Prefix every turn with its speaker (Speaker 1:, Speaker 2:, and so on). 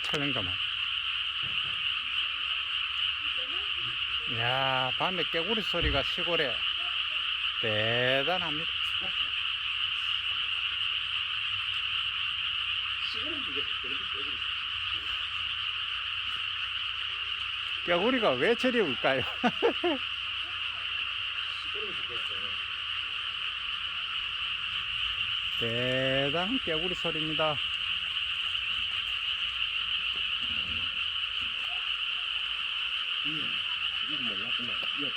Speaker 1: 찰랑가만. 이야, 밤에 깨구리 소리가 시골에 대단합니다. 깨구리가 왜 저리 올까요? 대단한 깨구리 소리입니다.
Speaker 2: 이거 몰라, 그냥 이거